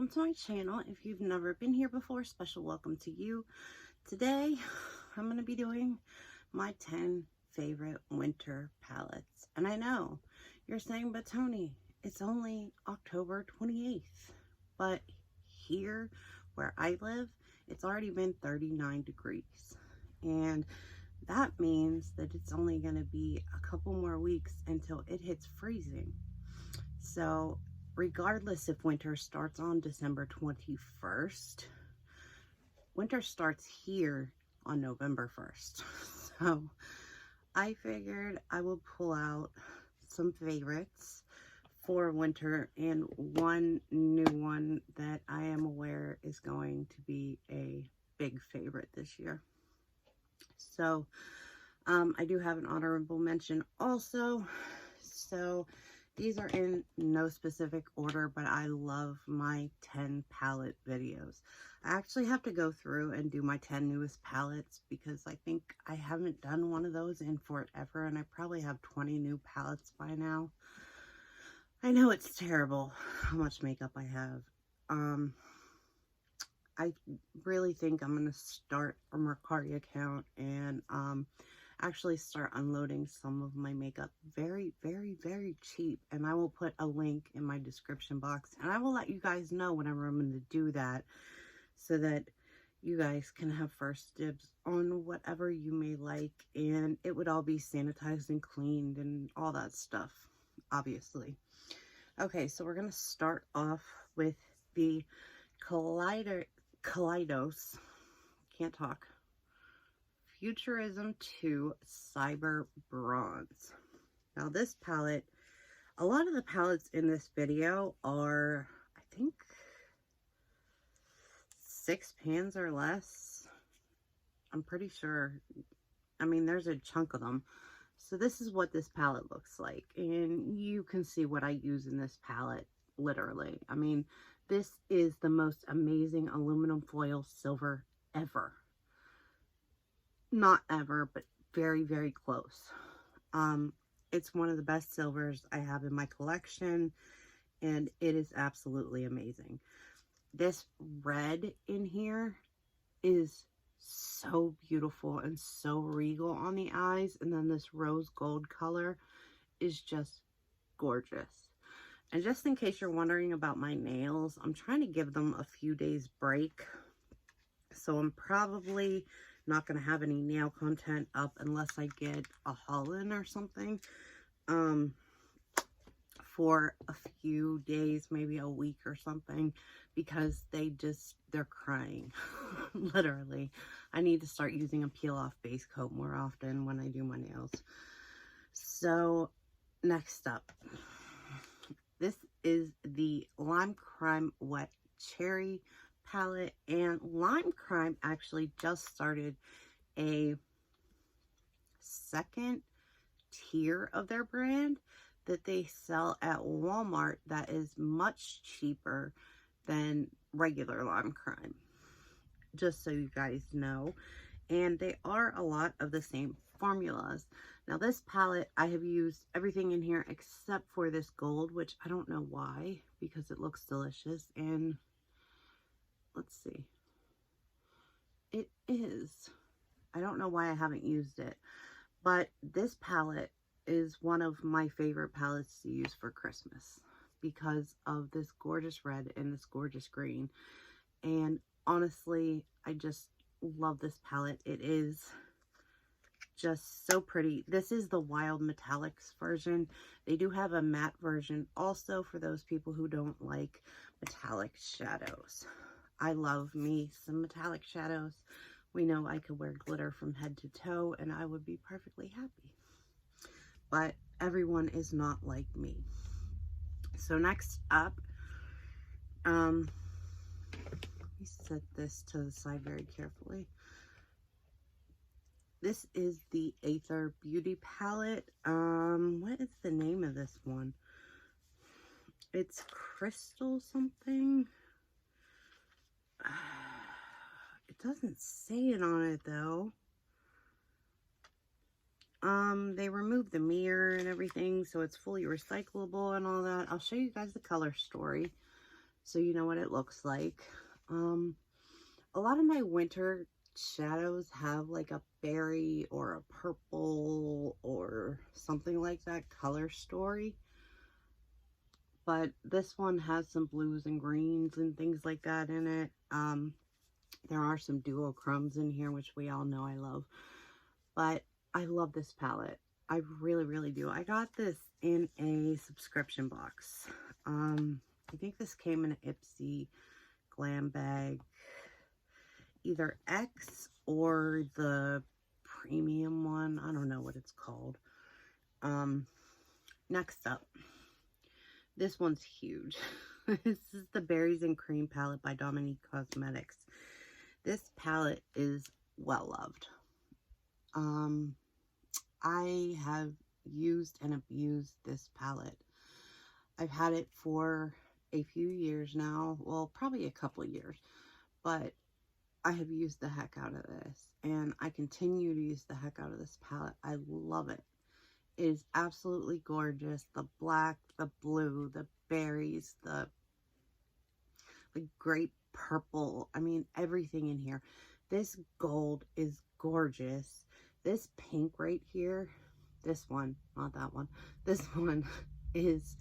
welcome to my channel. If you've never been here before, special welcome to you. Today I'm going to be doing my 10 favorite winter palettes. And I know you're saying, but Tony, it's only October 28th. But here where I live, it's already been 39 degrees. And that means that it's only going to be a couple more weeks until it hits freezing. So regardless if winter starts on December 21st, winter starts here on November 1st. So I figured I would pull out some favorites for winter and one new one that I am aware is going to be a big favorite this year. So I do have an honorable mention also. So these are in no specific order, but I love my 10 palette videos. I actually have to go through and do my 10 newest palettes because I think I haven't done one of those in forever, and I probably have 20 new palettes by now. I know it's terrible how much makeup I have. I really think I'm going to start a Mercari account and actually start unloading some of my makeup very, very, very cheap. And I will put a link in my description box. And I will let you guys know whenever I'm going to do that so that you guys can have first dibs on whatever you may like. And it would all be sanitized and cleaned and all that stuff, obviously. Okay, so we're going to start off with the Kaleidos, can't talk, Futurism 2 Cyber Bronze. Now this palette, a lot of the palettes in this video are, I think, 6 pans or less. I'm pretty sure. I mean, there's a chunk of them. So this is what this palette looks like. And you can see what I use in this palette, literally. I mean, this is the most amazing aluminum foil silver ever. Not ever, but very, very close. It's one of the best silvers I have in my collection, and it is absolutely amazing. This red in here is so beautiful and so regal on the eyes, and then this rose gold color is just gorgeous. And just in case you're wondering about my nails, I'm trying to give them a few days break, so I'm probably not going to have any nail content up unless I get a haul in or something for a few days, maybe a week or something, because they're crying. Literally. I need to start using a peel off base coat more often when I do my nails. So next up, this is the Lime Crime Wet Cherry palette, and Lime Crime actually just started a second tier of their brand that they sell at Walmart that is much cheaper than regular Lime Crime, just so you guys know. And they are a lot of the same formulas. Now this palette, I have used everything in here except for this gold, which I don't know why, because it looks delicious. And let's see, it is, I don't know why I haven't used it, but this palette is one of my favorite palettes to use for Christmas because of this gorgeous red and this gorgeous green. And honestly, I just love this palette. It is just so pretty. This is the Wild Metallics version. They do have a matte version also for those people who don't like metallic shadows. I love me some metallic shadows. We know I could wear glitter from head to toe and I would be perfectly happy. But everyone is not like me. So next up, let me set this to the side very carefully. This is the Aether Beauty palette. What is the name of this one? It's Crystal something. It doesn't say it on it though. They removed the mirror and everything, so it's fully recyclable and all that. I'll show you guys the color story. so you know what it looks like. A lot of my winter shadows have like a berry or a purple or something like that color story. But this one has some blues and greens and things like that in it. There are some duochromes in here, which we all know I love. But I love this palette. I really, really do. I got this in a subscription box. I think this came in an Ipsy glam bag, either X or the premium one. I don't know what it's called. Next up, this one's huge. This is the Berries and Cream palette by Dominique Cosmetics. This palette is well loved. I have used and abused this palette. I've had it for a few years now. Well, probably a couple of years. But I have used the heck out of this. And I continue to use the heck out of this palette. I love it. It is absolutely gorgeous. The black, the blue, the berries, the grape purple. I mean, everything in here. This gold is gorgeous. This pink right here, this one, not that one, this one is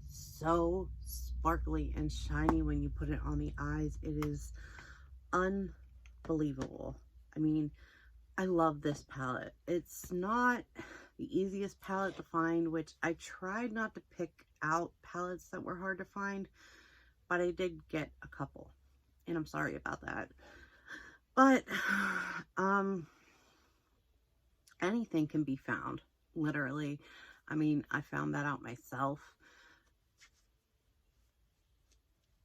so sparkly and shiny when you put it on the eyes. It is unbelievable. I mean, I love this palette. It's not the easiest palette to find, which I tried not to pick out palettes that were hard to find, but I did get a couple, and I'm sorry about that. But anything can be found, literally. I mean, I found that out myself.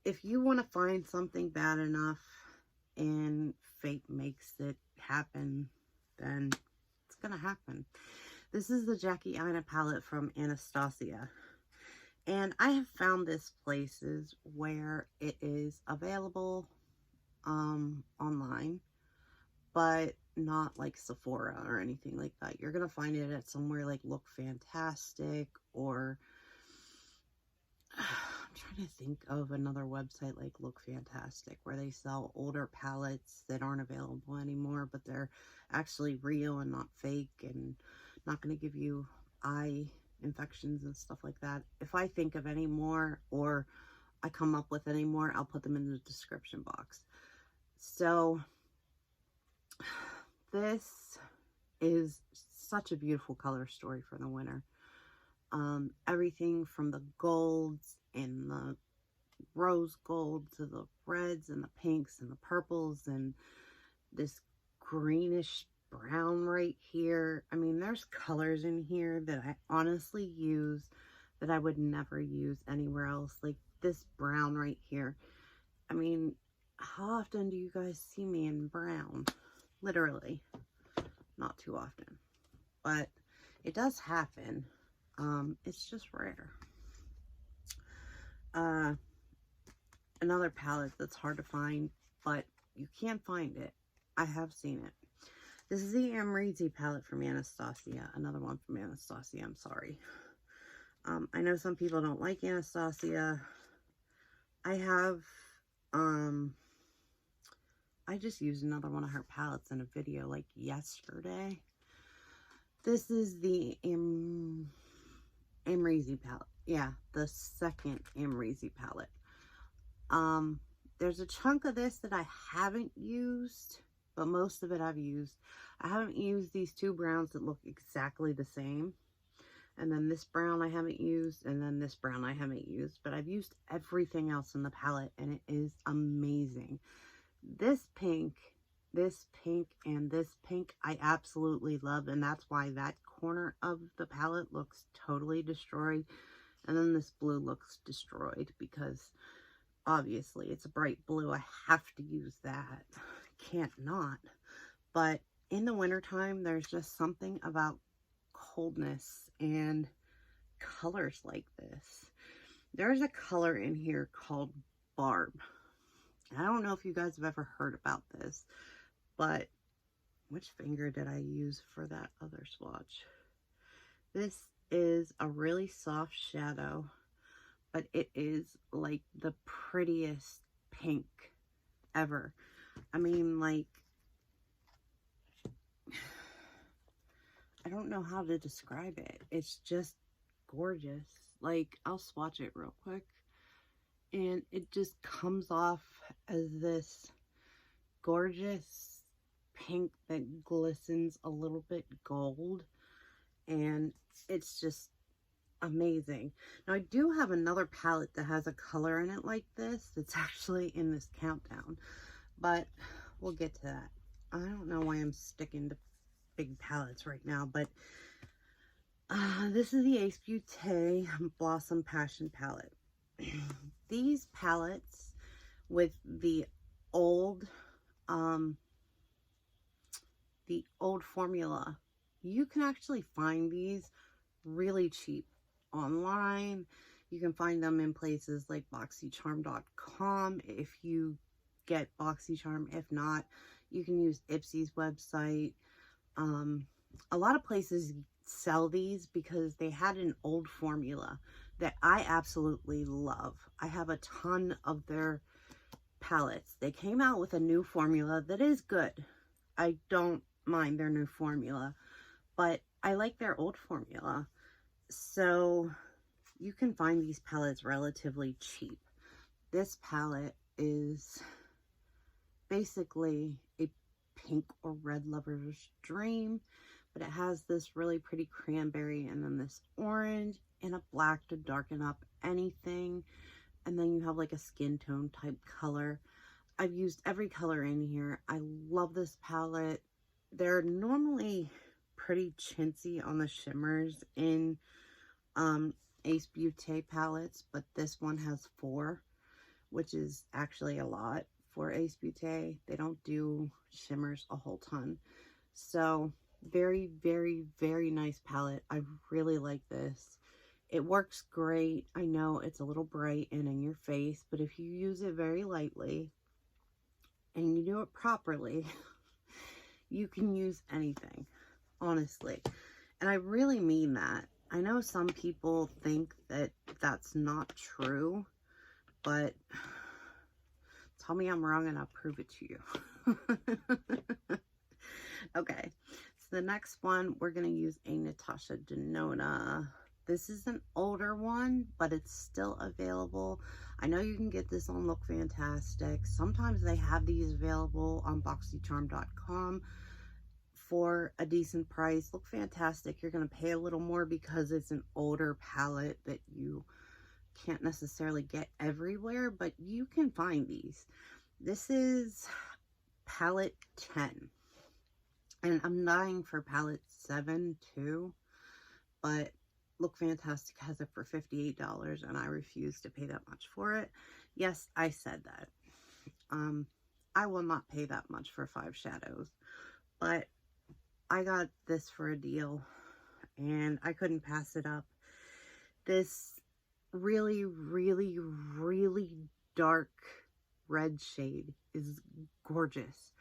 If you want to find something bad enough and fate makes it happen, then it's gonna happen. This is the Jackie Aina palette from Anastasia. And I have found this places where it is available online, but not like Sephora or anything like that. You're gonna find it at somewhere like Look Fantastic, or I'm trying to think of another website like Look Fantastic where they sell older palettes that aren't available anymore, but they're actually real and not fake and not going to give you eye infections and stuff like that. If I think of any more or I come up with any more, I'll put them in the description box. So this is such a beautiful color story for the winter. Everything from the golds and the rose gold to the reds and the pinks and the purples and this greenish brown right here. I mean, there's colors in here that I honestly use that I would never use anywhere else. Like this brown right here. I mean, how often do you guys see me in brown? Literally, not too often, but it does happen. It's just rare. Another palette that's hard to find, but you can find it. I have seen it. This is the Amrezy palette from Anastasia. Another one from Anastasia. I'm sorry. I know some people don't like Anastasia. I have, I just used another one of her palettes in a video like yesterday. This is the Amrezy palette. Yeah, the second Amrezy palette. There's a chunk of this that I haven't used, but most of it I've used. I haven't used these two browns that look exactly the same. And then this brown I haven't used, and then this brown I haven't used. But I've used everything else in the palette, and it is amazing. This pink, and this pink I absolutely love, and that's why that corner of the palette looks totally destroyed. And then this blue looks destroyed because obviously it's a bright blue. I have to use that. Can't not. But in the wintertime, there's just something about coldness and colors like this. There's a color in here called Barb. I don't know if you guys have ever heard about this, but which finger did I use for that other swatch? This is a really soft shadow, but it is like the prettiest pink ever. I mean, like, I don't know how to describe it. It's just gorgeous. Like, I'll swatch it real quick. And it just comes off as this gorgeous pink that glistens a little bit gold. And it's just amazing. Now, I do have another palette that has a color in it like this. It's actually in this countdown. But we'll get to that. I don't know why I'm sticking to big palettes right now, but this is the Ace Beauté Blossom Passion palette. These palettes with the old formula, you can actually find these really cheap online. You can find them in places like BoxyCharm.com if you get BoxyCharm. If not, you can use Ipsy's website. A lot of places sell these because they had an old formula that I absolutely love. I have a ton of their palettes. They came out with a new formula that is good. I don't mind their new formula, but I like their old formula. So you can find these palettes relatively cheap. This palette is basically a pink or red lover's dream, but it has this really pretty cranberry and then this orange and a black to darken up anything, and then you have like a skin tone type color. I've used every color in here. I love this palette. They're normally pretty chintzy on the shimmers in Ace Beauté palettes, but this one has 4, which is actually a lot for Ace Beauté. They don't do shimmers a whole ton. So very, very, very nice palette. I really like this. It works great. I know it's a little bright and in your face, but if you use it very lightly and you do it properly, you can use anything, honestly. And I really mean that. I know some people think that that's not true, but tell me I'm wrong and I'll prove it to you. Okay, so the next one, we're going to use a Natasha Denona. This is an older one, but it's still available. I know you can get this on Look Fantastic. Sometimes they have these available on BoxyCharm.com for a decent price. Look Fantastic, you're going to pay a little more because it's an older palette that you can't necessarily get everywhere, but you can find these. This is palette 10. And I'm dying for palette 7 too, but Look Fantastic has it for $58 and I refuse to pay that much for it. Yes, I said that. I will not pay that much for 5 shadows, but I got this for a deal and I couldn't pass it up. This really, really, really dark red shade is gorgeous.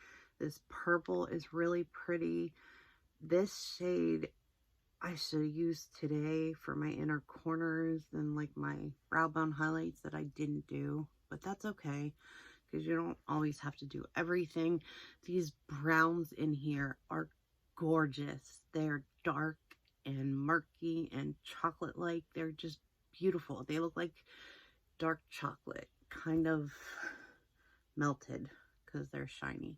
This purple is really pretty. This shade I should have used today for my inner corners and like my brow bone highlights that I didn't do, but that's okay because you don't always have to do everything. These browns in here are gorgeous. They're dark and murky and chocolate-like. They're just beautiful. They look like dark chocolate, kind of melted because they're shiny.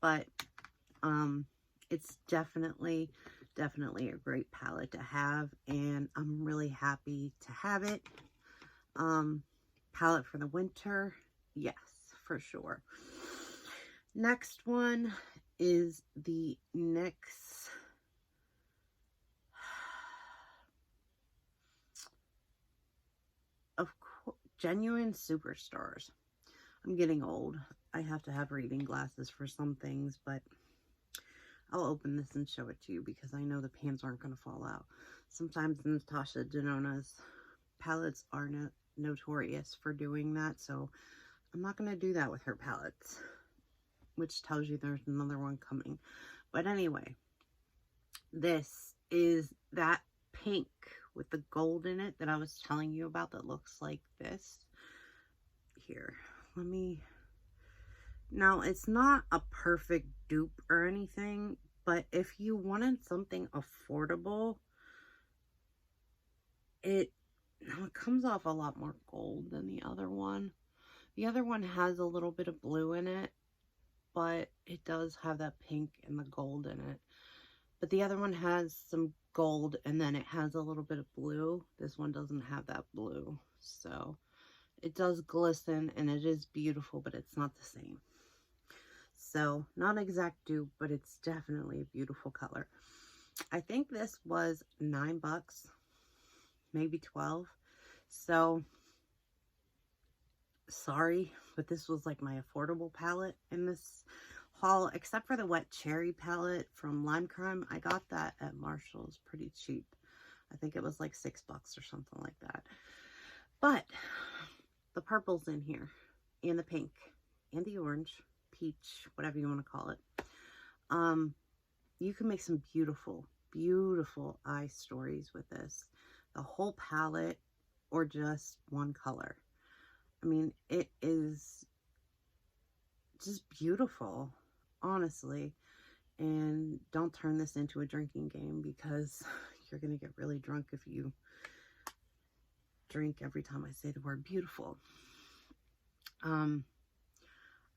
But it's definitely a great palette to have, and I'm really happy to have it. Palette for the winter, yes, for sure. Next one is the NYX Genuine Superstars. I'm getting old. I have to have reading glasses for some things, but I'll open this and show it to you because I know the pans aren't going to fall out. Sometimes Natasha Denona's palettes are notorious for doing that, so I'm not going to do that with her palettes, which tells you there's another one coming. But anyway, this is that pink with the gold in it that I was telling you about that looks like this. Here, let me... Now, it's not a perfect dupe or anything, but if you wanted something affordable, it comes off a lot more gold than the other one. The other one has a little bit of blue in it, but it does have that pink and the gold in it. But the other one has some gold and then it has a little bit of blue. This one doesn't have that blue. So it does glisten and it is beautiful, but it's not the same. So not exact dupe, but it's definitely a beautiful color. I think this was $9, maybe 12. So sorry, but this was like my affordable palette in this haul, except for the wet cherry palette from Lime Crime. I got that at Marshall's pretty cheap. I think it was like $6 or something like that. But the purple's in here, and the pink, and the orange, peach, whatever you want to call it. You can make some beautiful, beautiful eye stories with this. The whole palette or just one color. I mean, it is just beautiful, honestly. And don't turn this into a drinking game, because you're going to get really drunk if you drink every time I say the word beautiful.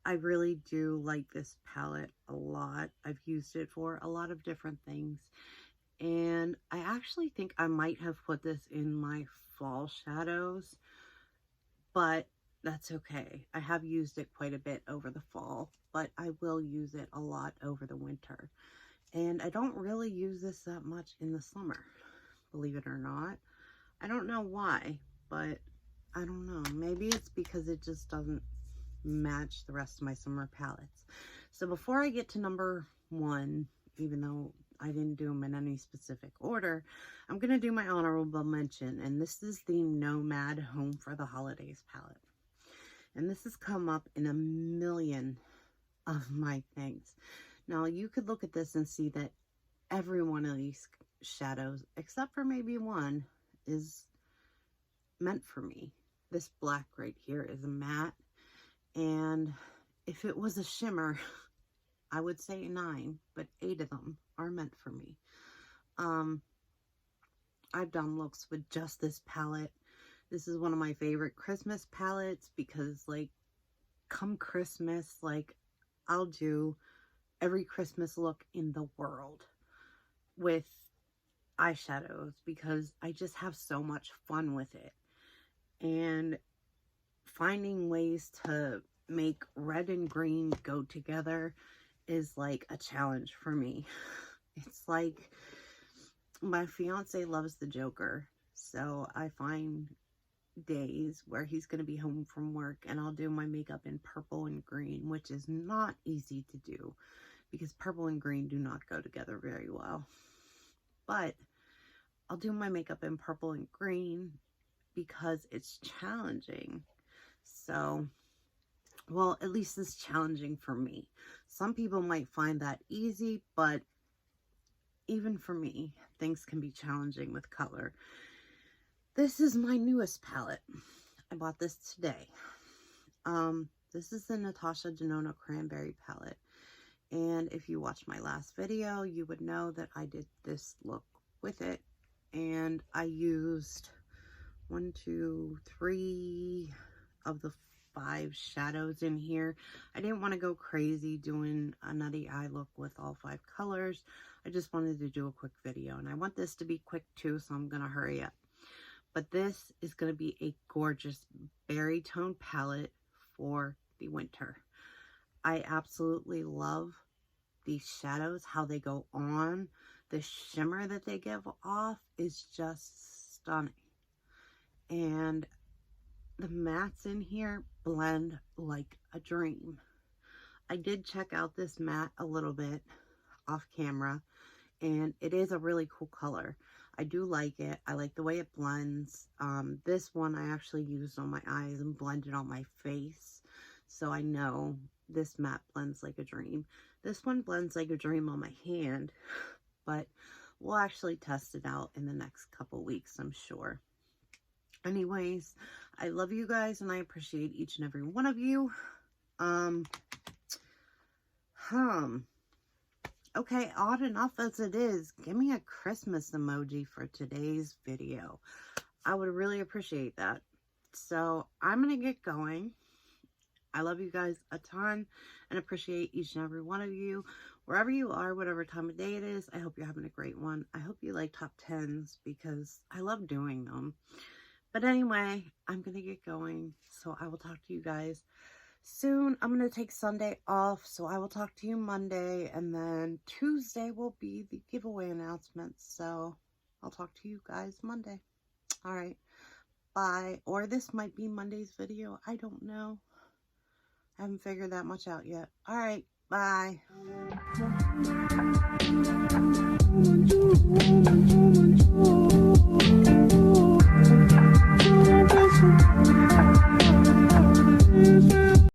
I really do like this palette a lot. I've used it for a lot of different things. And I actually think I might have put this in my fall shadows, but that's okay. I have used it quite a bit over the fall, but I will use it a lot over the winter. And I don't really use this that much in the summer, believe it or not. I don't know why, but I don't know. Maybe it's because it just doesn't match the rest of my summer palettes. So before I get to number 1, even though I didn't do them in any specific order, I'm going to do my honorable mention, and this is the Nomad Home for the Holidays palette. And this has come up in a million of my things. Now, you could look at this and see that every one of these shadows, except for maybe one, is meant for me. This black right here is a matte, and if it was a shimmer, I would say 9, but 8 of them are meant for me. I've done looks with just this palette. This is one of my favorite Christmas palettes because, like, come Christmas, like, I'll do every Christmas look in the world with eyeshadows because I just have so much fun with it. And finding ways to make red and green go together is like a challenge for me. It's like my fiance loves the Joker, so I find days where he's going to be home from work and I'll do my makeup in purple and green, which is not easy to do because purple and green do not go together very well. But I'll do my makeup in purple and green because it's challenging. So, well, at least it's challenging for me. Some people might find that easy, but even for me, things can be challenging with color. This is my newest palette. I bought this today. This is the Natasha Denona Cranberry palette. And if you watched my last video, you would know that I did this look with it. And I used 1, 2, 3 of the 5 shadows in here. I didn't want to go crazy doing a nutty eye look with all 5 colors. I just wanted to do a quick video, and I want this to be quick too, so I'm gonna hurry up. But this is gonna be a gorgeous berry tone palette for the winter. I absolutely love these shadows, how they go on. The shimmer that they give off is just stunning. And the mattes in here blend like a dream. I did check out this matte a little bit off camera, and it is a really cool color. I do like it. I like the way it blends. This one I actually used on my eyes and blended on my face, so I know this matte blends like a dream. This one blends like a dream on my hand, but we'll actually test it out in the next couple weeks, I'm sure. Anyways, I love you guys and I appreciate each and every one of you. Okay, odd enough as it is, give me a Christmas emoji for today's video. I would really appreciate that. So I'm going to get going. I love you guys a ton and appreciate each and every one of you. Wherever you are, whatever time of day it is, I hope you're having a great one. I hope you like top 10s because I love doing them. But anyway, I'm going to get going. So I will talk to you guys soon. I'm going to take Sunday off. So I will talk to you Monday. And then Tuesday will be the giveaway announcement. So I'll talk to you guys Monday. All right. Bye. Or this might be Monday's video. I don't know. I haven't figured that much out yet. All right. Bye.